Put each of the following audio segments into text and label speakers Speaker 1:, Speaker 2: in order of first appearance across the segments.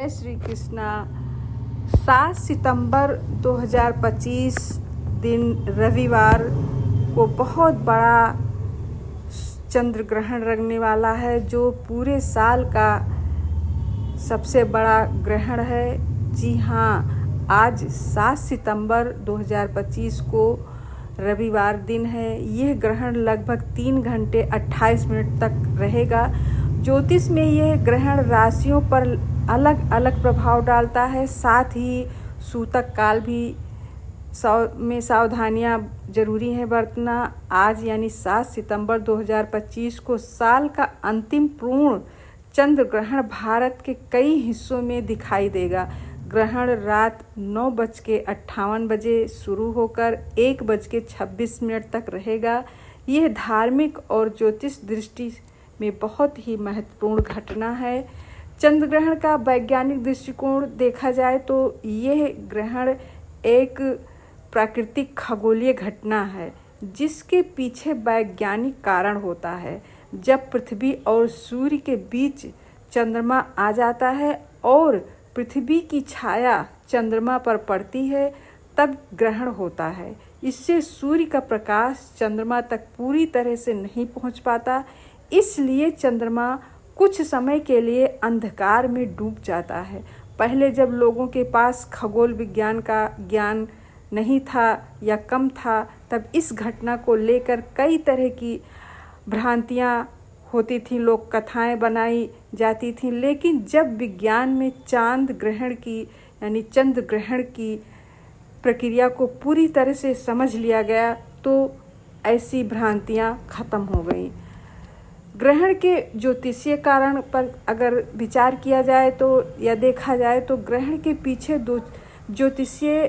Speaker 1: जय श्री कृष्णा। 7 सितंबर 2025 दिन रविवार को बहुत बड़ा चंद्र ग्रहण लगने वाला है, जो पूरे साल का सबसे बड़ा ग्रहण है। जी हाँ, आज 7 सितंबर 2025 को रविवार दिन है। यह ग्रहण लगभग 3 घंटे 28 मिनट तक रहेगा। ज्योतिष में यह ग्रहण राशियों पर अलग अलग प्रभाव डालता है। साथ ही सूतक काल भी में सावधानियां जरूरी है बरतना। आज यानी 7 सितंबर 2025 को साल का अंतिम पूर्ण चंद्र ग्रहण भारत के कई हिस्सों में दिखाई देगा। ग्रहण रात 9:58 शुरू होकर 1:26 तक रहेगा। यह धार्मिक और ज्योतिष दृष्टि में बहुत ही महत्वपूर्ण घटना है। चंद्र ग्रहण का वैज्ञानिक दृष्टिकोण देखा जाए तो यह ग्रहण एक प्राकृतिक खगोलीय घटना है, जिसके पीछे वैज्ञानिक कारण होता है। जब पृथ्वी और सूर्य के बीच चंद्रमा आ जाता है और पृथ्वी की छाया चंद्रमा पर पड़ती है, तब ग्रहण होता है। इससे सूर्य का प्रकाश चंद्रमा तक पूरी तरह से नहीं पहुंच पाता, इसलिए चंद्रमा कुछ समय के लिए अंधकार में डूब जाता है। पहले जब लोगों के पास खगोल विज्ञान का ज्ञान नहीं था या कम था, तब इस घटना को लेकर कई तरह की भ्रांतियां होती थी, लोक कथाएं बनाई जाती थीं। लेकिन जब विज्ञान में चांद ग्रहण की यानी चंद्र ग्रहण की प्रक्रिया को पूरी तरह से समझ लिया गया, तो ऐसी भ्रांतियां खत्म हो गईं। ग्रहण के ज्योतिषीय कारण पर अगर विचार किया जाए तो या देखा जाए तो ग्रहण के पीछे दो ज्योतिषीय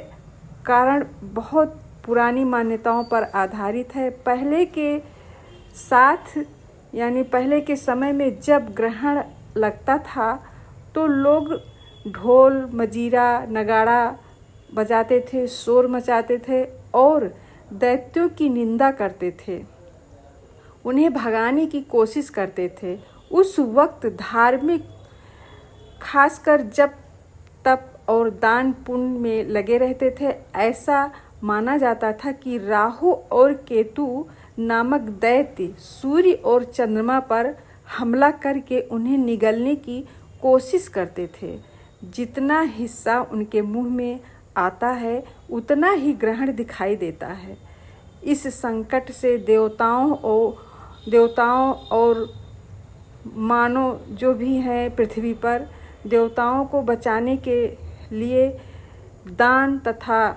Speaker 1: कारण बहुत पुरानी मान्यताओं पर आधारित है। पहले के समय में जब ग्रहण लगता था तो लोग ढोल मजीरा नगाड़ा बजाते थे, शोर मचाते थे और दैत्यों की निंदा करते थे, उन्हें भगाने की कोशिश करते थे। उस वक्त धार्मिक खासकर जप तप और दान पुण्य में लगे रहते थे। ऐसा माना जाता था कि राहु और केतु नामक दैत्य सूर्य और चंद्रमा पर हमला करके उन्हें निगलने की कोशिश करते थे। जितना हिस्सा उनके मुंह में आता है, उतना ही ग्रहण दिखाई देता है। इस संकट से देवताओं और मानव जो भी हैं पृथ्वी पर, देवताओं को बचाने के लिए दान तथा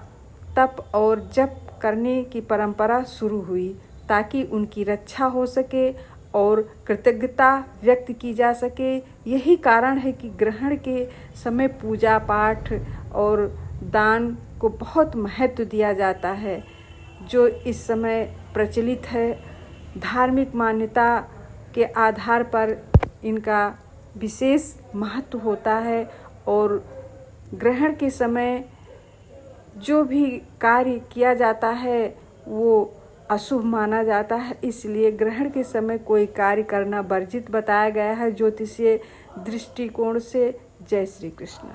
Speaker 1: तप और जप करने की परंपरा शुरू हुई, ताकि उनकी रक्षा हो सके और कृतज्ञता व्यक्त की जा सके। यही कारण है कि ग्रहण के समय पूजा पाठ और दान को बहुत महत्व दिया जाता है, जो इस समय प्रचलित है। धार्मिक मान्यता के आधार पर इनका विशेष महत्व होता है और ग्रहण के समय जो भी कार्य किया जाता है वो अशुभ माना जाता है, इसलिए ग्रहण के समय कोई कार्य करना वर्जित बताया गया है ज्योतिषीय दृष्टिकोण से। जय श्री कृष्ण।